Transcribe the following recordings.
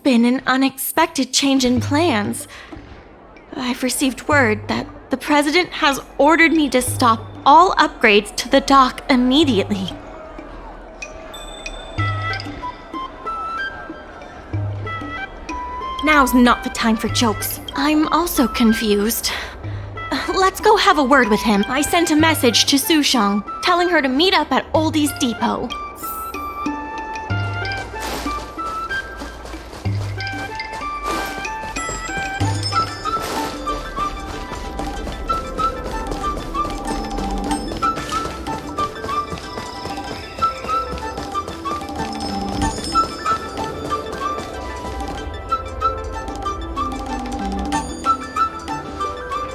been an unexpected change in plans. I've received word that the President has ordered me to stop all upgrades to the dock immediately. Now's not the time for jokes. I'm also confused. Let's go have a word with him. I sent a message to Sushang, telling her to meet up at Oldie's Depot.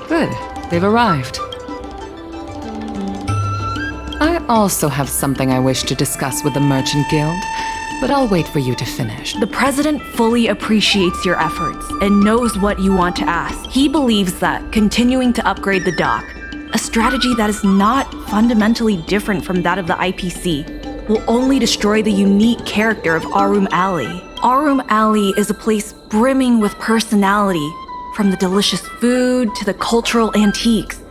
Good. They've arrived. I also have something I wish to discuss with the Merchant Guild, but I'll wait for you to finish. The President fully appreciates your efforts and knows what you want to ask. He believes that continuing to upgrade the dock, a strategy that is not fundamentally different from that of the IPC, will only destroy the unique character of Aurum Alley. Aurum Alley is a place brimming with personality, from the delicious food to the cultural antiques.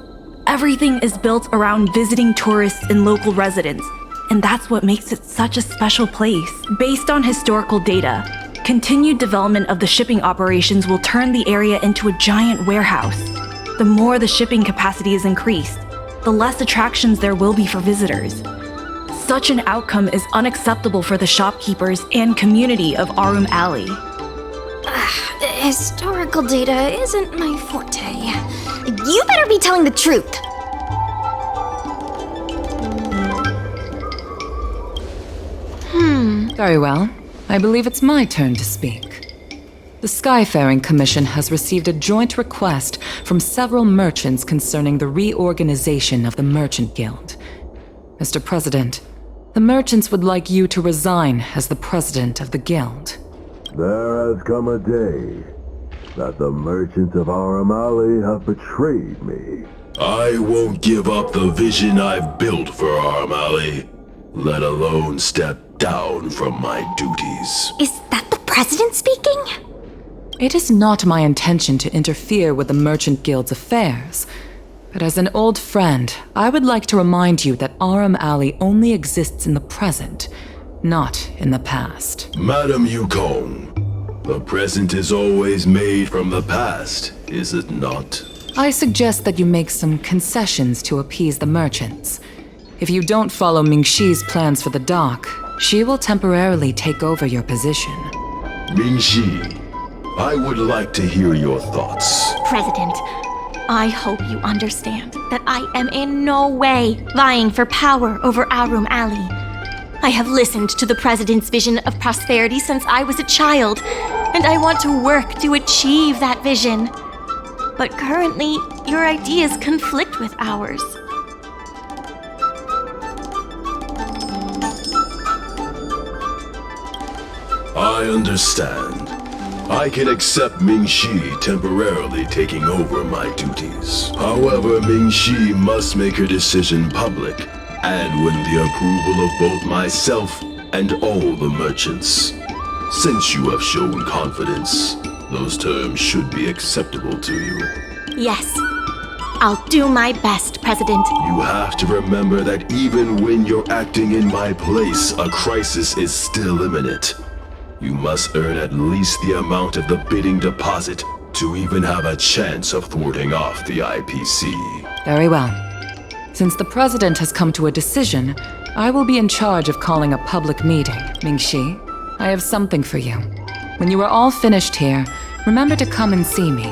Everything is built around visiting tourists and local residents, and that's what makes it such a special place. Based on historical data, continued development of the shipping operations will turn the area into a giant warehouse. The more the shipping capacity is increased, the less attractions there will be for visitors. Such an outcome is unacceptable for the shopkeepers and community of Aurum Alley. Historical data isn't my forte. You better be telling the truth. Very well. I believe it's my turn to speak. The Skyfaring Commission has received a joint request from several merchants concerning the reorganization of the Merchant Guild. Mr. President, the merchants would like you to resign as the president of the guild. There has come a day that the merchants of Aurum Alley have betrayed me. I won't give up the vision I've built for Aurum Alley, let alone step down from my duties. Is that the President speaking? It is not my intention to interfere with the Merchant Guild's affairs, but as an old friend, I would like to remind you that Aurum Alley only exists in the present, not in the past. Madam Yukong, the present is always made from the past, is it not? I suggest that you make some concessions to appease the merchants. If you don't follow Mingxi's plans for the dock, she will temporarily take over your position. Mingxi, I would like to hear your thoughts. President, I hope you understand that I am in no way vying for power over Aurum Alley. I have listened to the President's vision of prosperity since I was a child, and I want to work to achieve that vision. But currently, your ideas conflict with ours. I understand. I can accept Mingxi temporarily taking over my duties. However, Mingxi must make her decision public and win the approval of both myself and all the merchants. Since you have shown confidence, those terms should be acceptable to you. Yes, I'll do my best, President. You have to remember that even when you're acting in my place, a crisis is still imminent. You must earn at least the amount of the bidding deposit to even have a chance of thwarting off the IPC. Very well. Since the President has come to a decision, I will be in charge of calling a public meeting. Mingxi, I have something for you. When you are all finished here, remember to come and see me.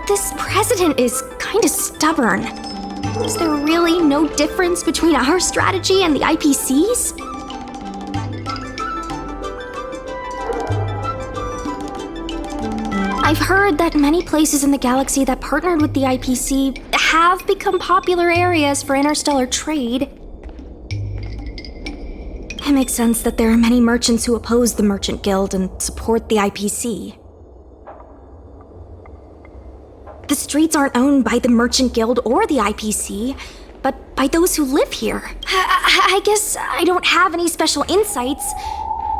This President is kinda stubborn. Is there really no difference between our strategy and the IPC's? I've heard that many places in the galaxy that partnered with the IPC have become popular areas for interstellar trade. It makes sense that there are many merchants who oppose the Merchant Guild and support the IPC. The streets aren't owned by the Merchant Guild or the IPC, but by those who live here. I guess I don't have any special insights.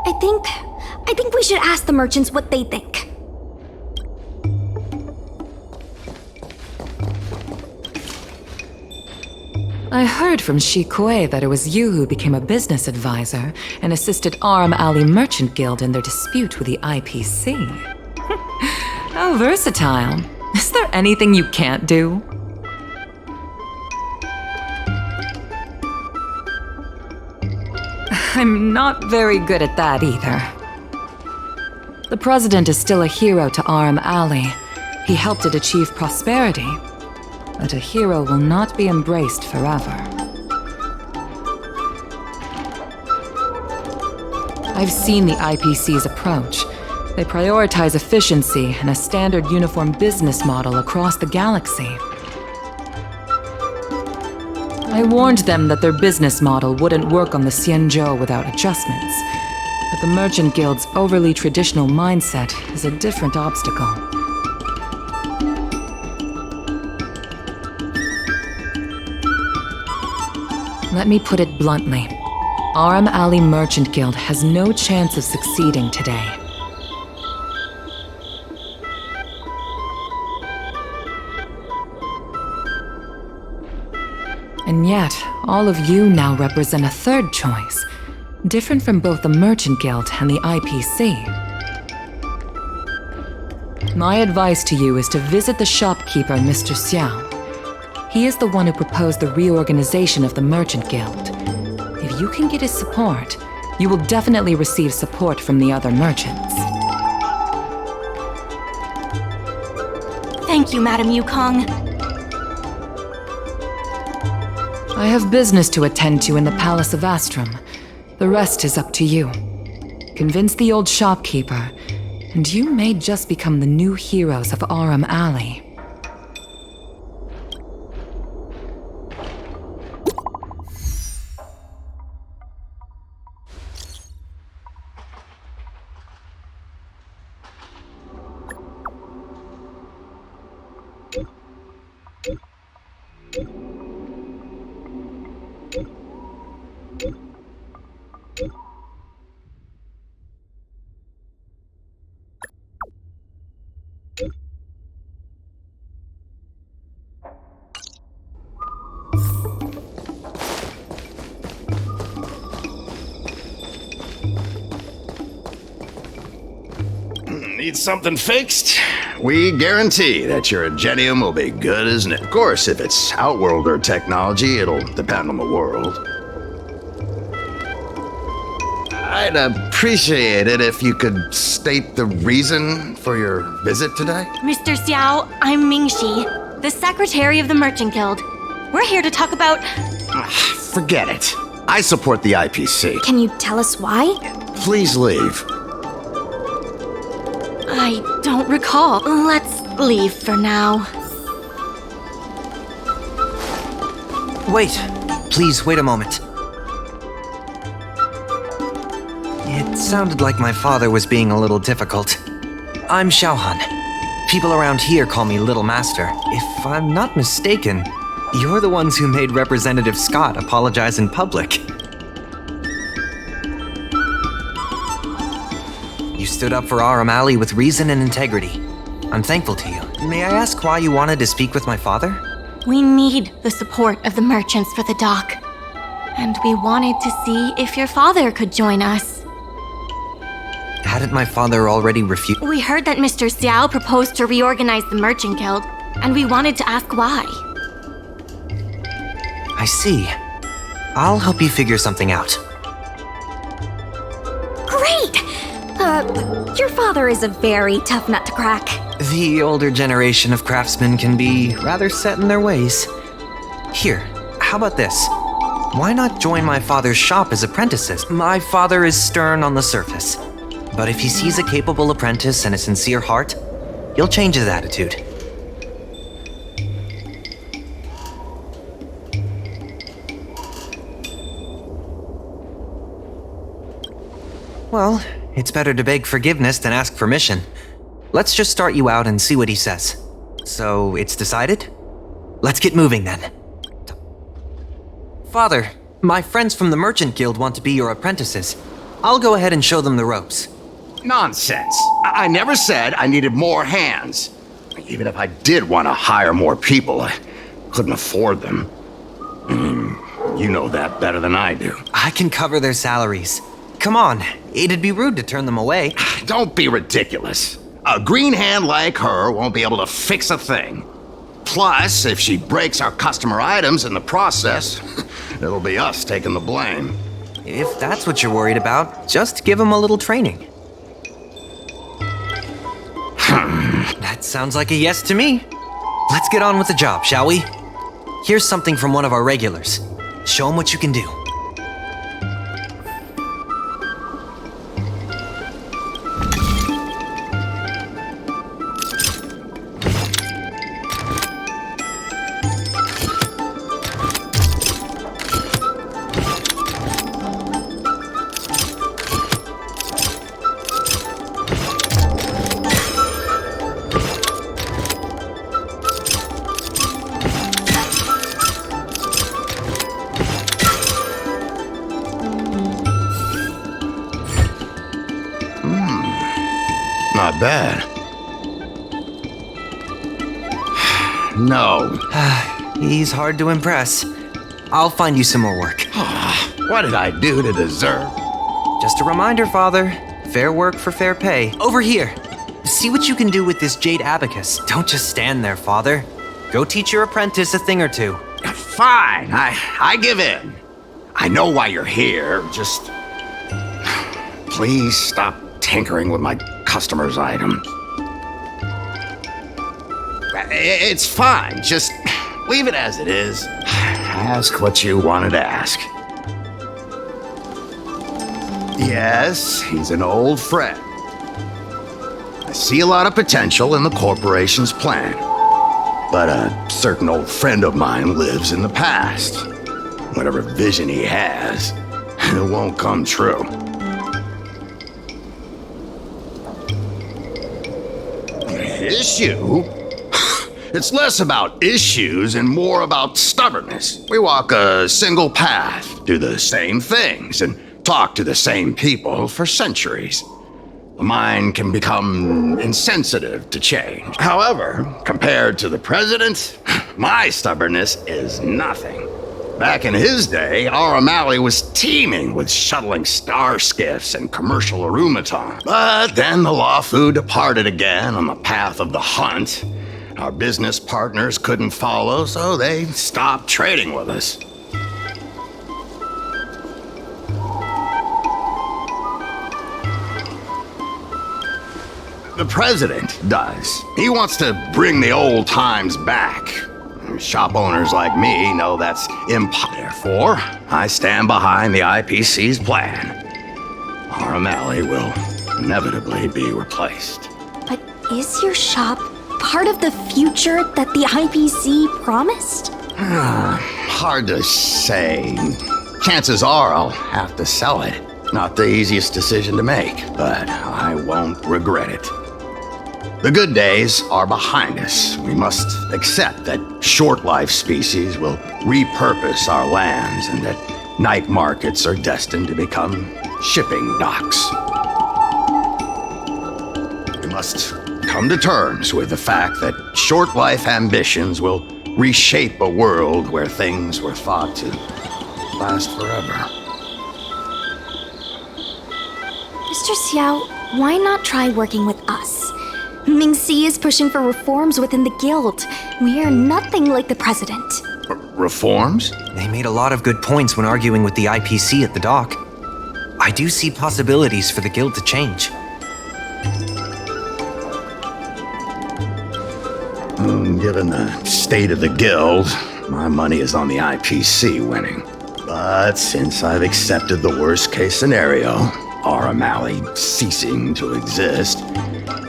I think we should ask the merchants what they think. I heard from Shikue that it was you who became a business advisor and assisted Aurum Alley Merchant Guild in their dispute with the IPC. How versatile. Is there anything you can't do? I'm not very good at that either. The president is still a hero to Aurum Alley. He helped it achieve prosperity. But a hero will not be embraced forever. I've seen the IPC's approach. They prioritize efficiency and a standard uniform business model across the galaxy. I warned them that their business model wouldn't work on the Xianzhou without adjustments. But the Merchant Guild's overly traditional mindset is a different obstacle. Let me put it bluntly. Aurum Alley Merchant Guild has no chance of succeeding today. And yet, all of you now represent a third choice, different from both the Merchant Guild and the IPC. My advice to you is to visit the shopkeeper, Mr. Xiao. He is the one who proposed the reorganization of the Merchant Guild. If you can get his support, you will definitely receive support from the other merchants. Thank you, Madam Yukong. I have business to attend to in the Palace of Astrum. The rest is up to you. Convince the old shopkeeper, and you may just become the new heroes of Aurum Alley. Need something fixed? We guarantee that your ingenium will be good as new. Of course, if it's Outworlder technology, it'll depend on the world. I'd appreciate it if you could state the reason for your visit today. Mr. Xiao, I'm Mingxi, the secretary of the Merchant Guild. We're here to talk about... Forget it. I support the IPC. Can you tell us why? Please leave. I don't recall. Let's leave for now. Wait. Please, wait a moment. It sounded like my father was being a little difficult. I'm Xiaohan. People around here call me Little Master. If I'm not mistaken, you're the ones who made Representative Scott apologize in public. You stood up for Aurum Alley with reason and integrity. I'm thankful to you. May I ask why you wanted to speak with my father? We need the support of the merchants for the dock. And we wanted to see if your father could join us. Hadn't my father already refused? We heard that Mr. Xiao proposed to reorganize the Merchant Guild, and we wanted to ask why. I see. I'll help you figure something out. Great! Your father is a very tough nut to crack. The older generation of craftsmen can be rather set in their ways. Here, how about this? Why not join my father's shop as apprentices? My father is stern on the surface, but if he sees a capable apprentice and a sincere heart, he'll change his attitude. Well, it's better to beg forgiveness than ask permission. Let's just start you out and see what he says. So, it's decided? Let's get moving then. Father, my friends from the Merchant Guild want to be your apprentices. I'll go ahead and show them the ropes. Nonsense. I never said I needed more hands. Even if I did want to hire more people, I couldn't afford them. You know that better than I do. I can cover their salaries. Come on, it'd be rude to turn them away. Don't be ridiculous. A green hand like her won't be able to fix a thing. Plus, if she breaks our customer items in the process, it'll be us taking the blame. If that's what you're worried about, just give them a little training. That sounds like a yes to me. Let's get on with the job, shall we? Here's something from one of our regulars. Show them what you can do. Not bad. No. He's hard to impress. I'll find you some more work. What did I do to deserve? Just a reminder, Father. Fair work for fair pay. Over here. See what you can do with this jade abacus. Don't just stand there, Father. Go teach your apprentice a thing or two. Fine, I give in. I know why you're here, just... Please stop tinkering with my customers' items. It's fine, just leave it as it is. Ask what you wanted to ask. Yes, he's an old friend. I see a lot of potential in the corporation's plan. But a certain old friend of mine lives in the past. Whatever vision he has, it won't come true. Issue? It's less about issues and more about stubbornness. We walk a single path, do the same things, and talk to the same people for centuries. The mind can become insensitive to change. However, compared to the president, my stubbornness is nothing. Back in his day, Aurum was teeming with shuttling star skiffs and commercial automatons. But then the Lawfu departed again on the path of the hunt. Our business partners couldn't follow, so they stopped trading with us. The president does. He wants to bring the old times back. Shop owners like me know that's impossible. Therefore, I stand behind the IPC's plan. Aurum will inevitably be replaced. But is your shop part of the future that the IPC promised? Hard to say. Chances are I'll have to sell it. Not the easiest decision to make, but I won't regret it. The good days are behind us. We must accept that short-life species will repurpose our lands and that night markets are destined to become shipping docks. We must come to terms with the fact that short-life ambitions will reshape a world where things were thought to last forever. Mr. Xiao, why not try working with us? Ming-Si is pushing for reforms within the guild. We are nothing like the president. Reforms? They made a lot of good points when arguing with the IPC at the dock. I do see possibilities for the guild to change. Given the state of the guild, my money is on the IPC winning. But since I've accepted the worst-case scenario, Aurum ceasing to exist,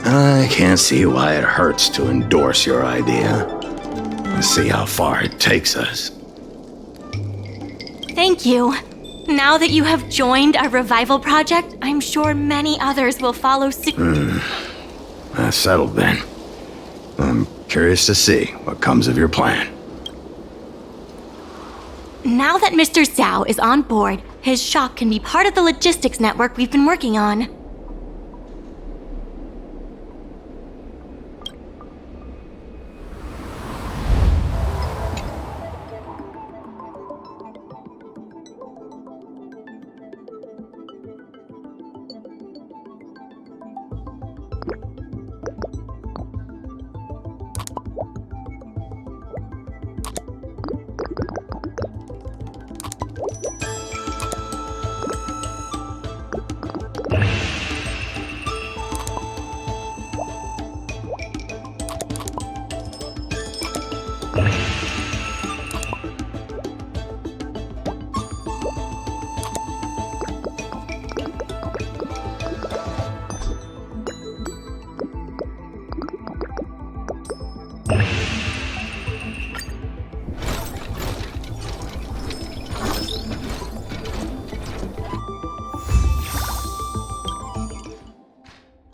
I can't see why it hurts to endorse your idea. Let's see how far it takes us. Thank you. Now that you have joined our revival project, I'm sure many others will follow suit. That's settled then. I'm curious to see what comes of your plan. Now that Mr. Xiao is on board, his shop can be part of the logistics network we've been working on.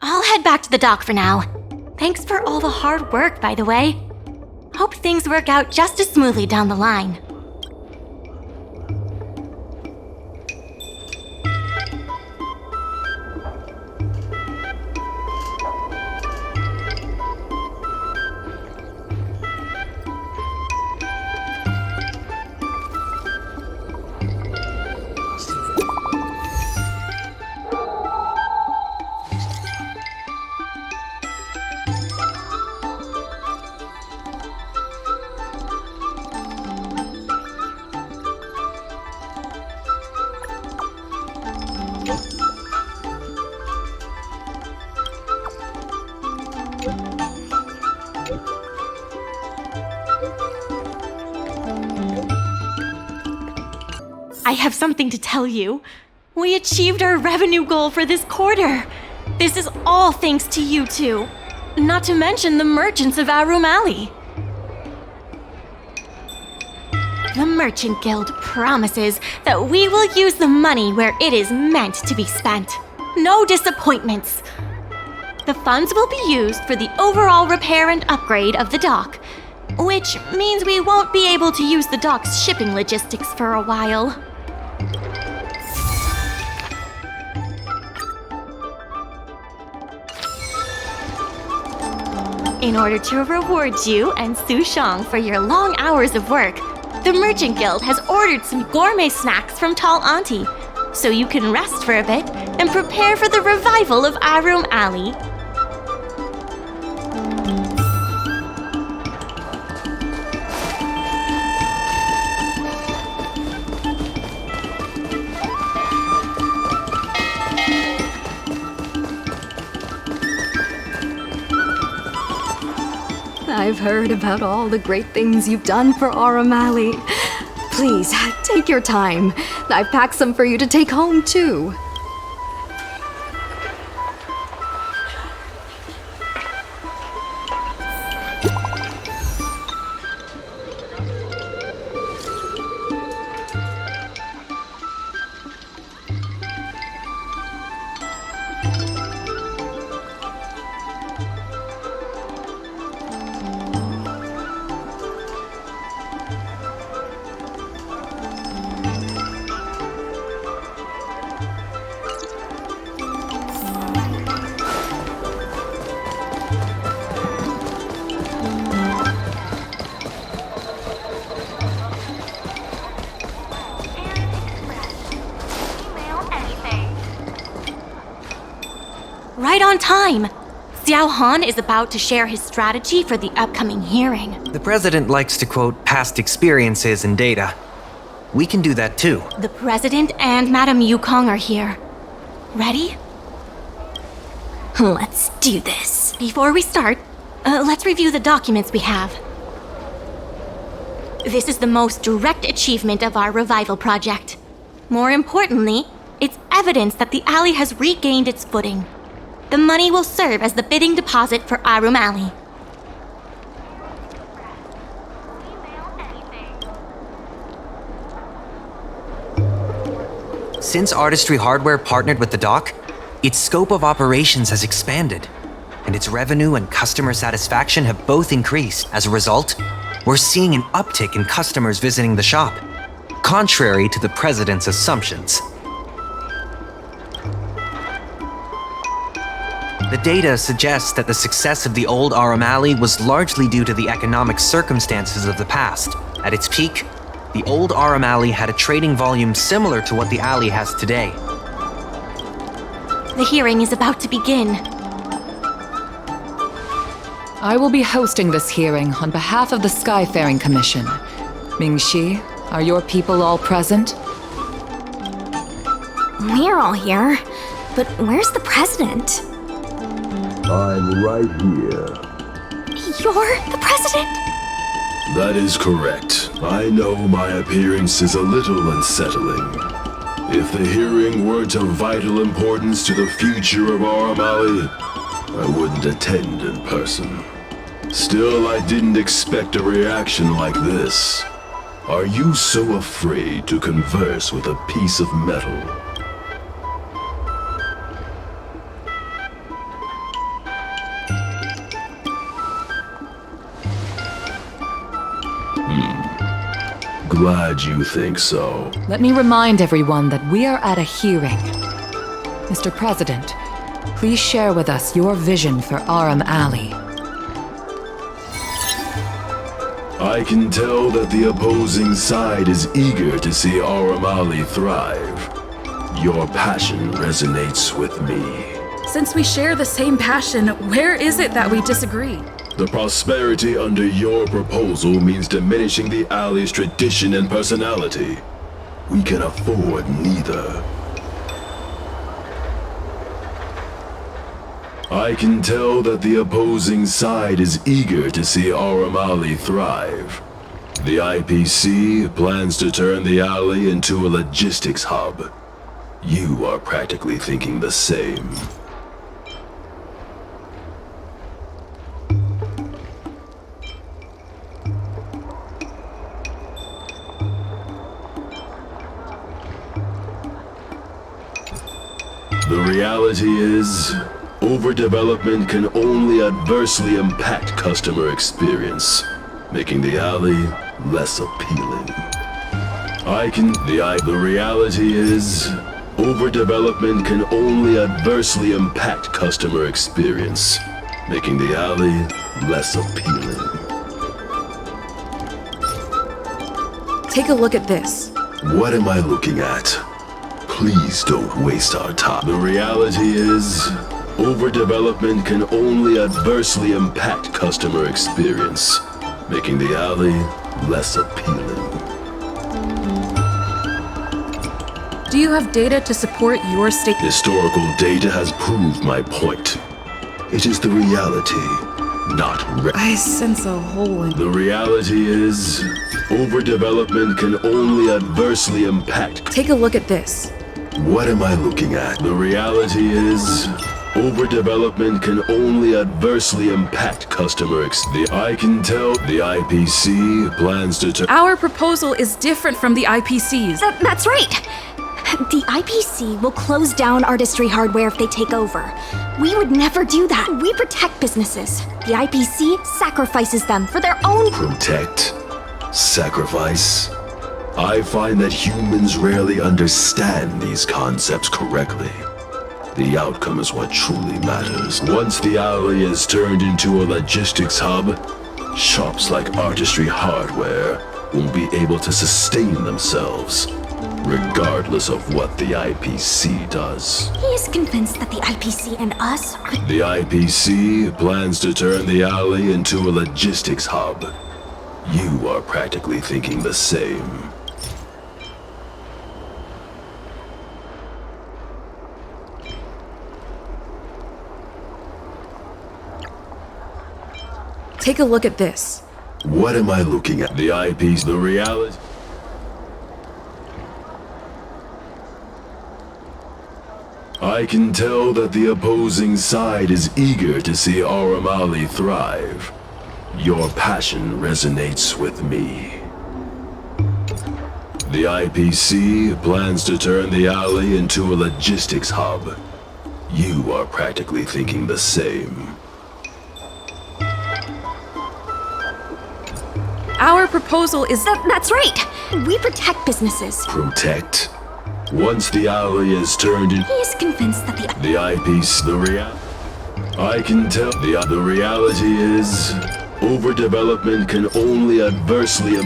I'll head back to the dock for now. Thanks for all the hard work, by the way. Hope things work out just as smoothly down the line. I have something to tell you. We achieved our revenue goal for this quarter. This is all thanks to you two. Not to mention the merchants of Aurum Alley. The Merchant Guild promises that we will use the money where it is meant to be spent. No disappointments. The funds will be used for the overall repair and upgrade of the dock, which means we won't be able to use the dock's shipping logistics for a while. In order to reward you and Su Shang for your long hours of work, the Merchant Guild has ordered some gourmet snacks from Tall Auntie, so you can rest for a bit and prepare for the revival of Aurum Alley. I've heard about all the great things you've done for Aurum Alley. Please, take your time. I've packed some for you to take home, too. Right on time! Xiao Han is about to share his strategy for the upcoming hearing. The president likes to quote past experiences and data. We can do that too. The president and Madame Yukong are here. Ready? Let's do this. Before we start, let's review the documents we have. This is the most direct achievement of our revival project. More importantly, it's evidence that the alley has regained its footing. The money will serve as the bidding deposit for Aurum Alley. Since Artistry Hardware partnered with the dock, its scope of operations has expanded, and its revenue and customer satisfaction have both increased. As a result, we're seeing an uptick in customers visiting the shop. contrary to the President's assumptions. The data suggests that the success of the old Aurum Alley was largely due to the economic circumstances of the past. At its peak, the old Aurum Alley had a trading volume similar to what the alley has today. The hearing is about to begin. I will be hosting this hearing on behalf of the Skyfaring Commission. Ming-Shi, are your people all present? We're all here, but where's the president? I'm right here. You're the president? That is correct. I know my appearance is a little unsettling. If the hearing weren't of vital importance to the future of Aurum Alley, I wouldn't attend in person. Still, I didn't expect a reaction like this. Are you so afraid to converse with a piece of metal? Glad you think so. Let me remind everyone that we are at a hearing. Mr. President, please share with us your vision for Aurum Alley. I can tell that the opposing side is eager to see Aurum Alley thrive. Your passion resonates with me. Since we share the same passion, where is it that we disagree? The prosperity under your proposal means diminishing the alley's tradition and personality. We can afford neither. I can tell that the opposing side is eager to see Aurum Alley thrive. The IPC plans to turn the alley into a logistics hub. You are practically thinking the same. The reality is, overdevelopment can only adversely impact customer experience, making the alley less appealing. The reality is, overdevelopment can only adversely impact customer experience, making the alley less appealing. Take a look at this. What am I looking at? Please don't waste our time. The reality is, overdevelopment can only adversely impact customer experience, making the alley less appealing. Do you have data to support your statement? Historical data has proved my point. It is the reality, not I sense a hole in... The reality is, overdevelopment can only adversely impact. Take a look at this. What am I looking at? The reality is, overdevelopment can only adversely impact customer experience. I can tell the IPC plans to turn. Our proposal is different from the IPC's. That's right! The IPC will close down artistry hardware if they take over. We would never do that. We protect businesses. The IPC sacrifices them for their own... Protect? Sacrifice? I find that humans rarely understand these concepts correctly. The outcome is what truly matters. Once the alley is turned into a logistics hub, shops like Artistry Hardware won't be able to sustain themselves, regardless of what the IPC does. He is convinced that the IPC and us could... The IPC plans to turn the alley into a logistics hub. You are practically thinking the same. Take a look at this. What am I looking at? The IP's the reality. I can tell that the opposing side is eager to see Aurum Alley thrive. Your passion resonates with me. The IPC plans to turn the alley into a logistics hub. You are practically thinking the same. Our proposal is That's right. We protect businesses. Protect? Once the alley is turned in... He is convinced that The eyepiece, I can tell the reality is... Overdevelopment can only adversely...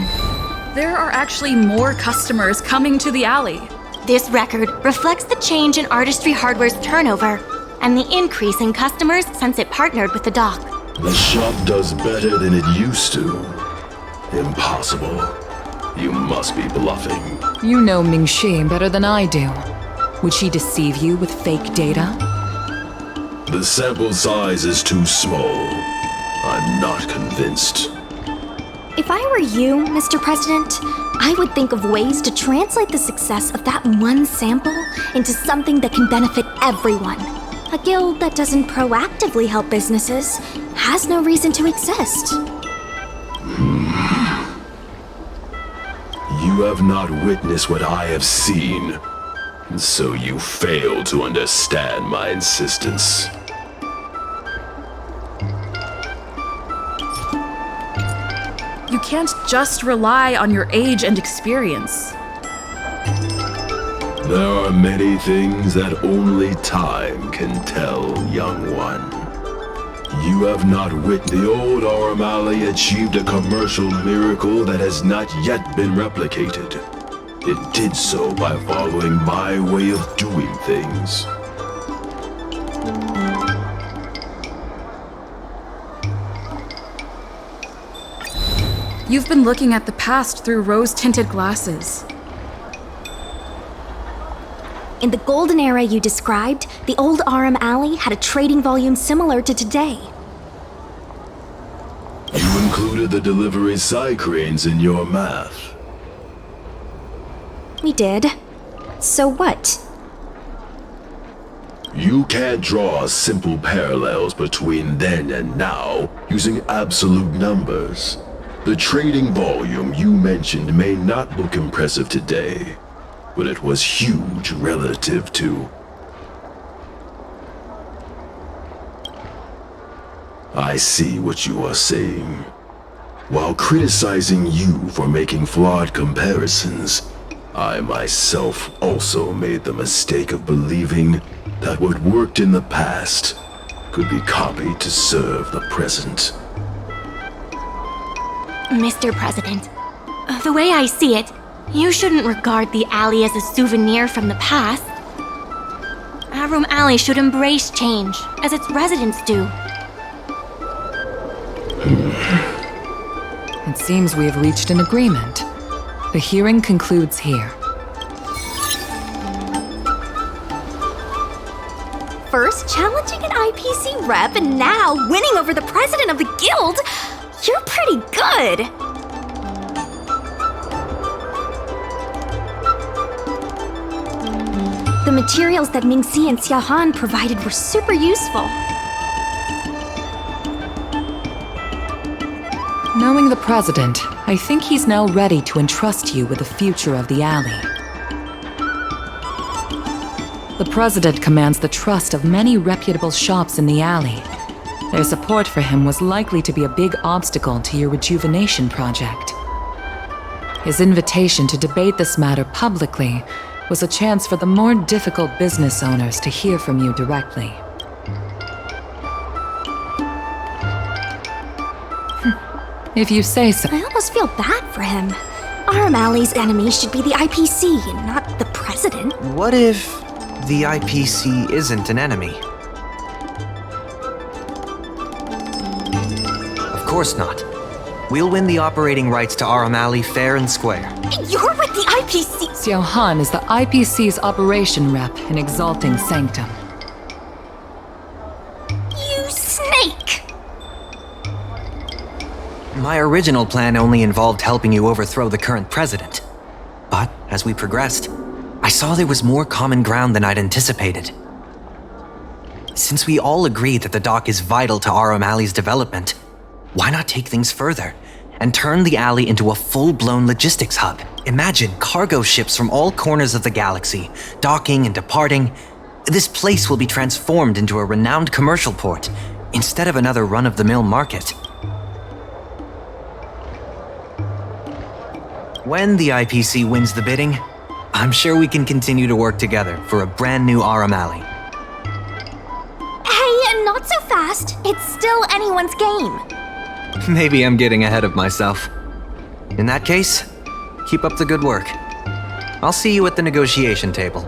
there are actually more customers coming to the alley. This record reflects the change in Artistry Hardware's turnover and the increase in customers since it partnered with the dock. The shop does better than it used to. Impossible. You must be bluffing. You know Mingxi better than I do. Would she deceive you with fake data? The sample size is too small. I'm not convinced. If I were you, Mr. President, I would think of ways to translate the success of that one sample into something that can benefit everyone. A guild that doesn't proactively help businesses has no reason to exist. You have not witnessed what I have seen, so you fail to understand my insistence. You can't just rely on your age and experience. There are many things that only time can tell, young one. You have not witnessed the old Aurum Alley achieved a commercial miracle that has not yet been replicated. It did so by following my way of doing things. You've been looking at the past through rose-tinted glasses. In the golden era you described, the old Aurum Alley had a trading volume similar to today. You included the delivery side cranes in your math. We did. So what? You can't draw simple parallels between then and now using absolute numbers. The trading volume you mentioned may not look impressive today, but it was huge relative to... I see what you are saying. While criticizing you for making flawed comparisons, I myself also made the mistake of believing that what worked in the past could be copied to serve the present. Mr. President, the way I see it, you shouldn't regard the alley as a souvenir from the past. Aurum Alley should embrace change, as its residents do. It seems we have reached an agreement. The hearing concludes here. First challenging an IPC rep and now winning over the president of the guild? You're pretty good! The materials that Mingxi and Xiaohan provided were super useful. Knowing the president, I think he's now ready to entrust you with the future of the alley. The president commands the trust of many reputable shops in the alley. Their support for him was likely to be a big obstacle to your rejuvenation project. His invitation to debate this matter publicly was a chance for the more difficult business owners to hear from you directly. If you say so. I almost feel bad for him. Aurum Alley's enemy should be the IPC, not the president. What if the IPC isn't an enemy? Of course not. We'll win the operating rights to Aurum Alley fair and square. You're with the IPC! Xiaohan is the IPC's operation rep in Exalting Sanctum. You snake! My original plan only involved helping you overthrow the current president. But as we progressed, I saw there was more common ground than I'd anticipated. Since we all agree that the dock is vital to Aurum Alley's development, why not take things further and turn the alley into a full-blown logistics hub? Imagine cargo ships from all corners of the galaxy, docking and departing. This place will be transformed into a renowned commercial port, instead of another run-of-the-mill market. When the IPC wins the bidding, I'm sure we can continue to work together for a brand new Aurum Alley. Hey, not so fast. It's still anyone's game. Maybe I'm getting ahead of myself. In that case, keep up the good work. I'll see you at the negotiation table.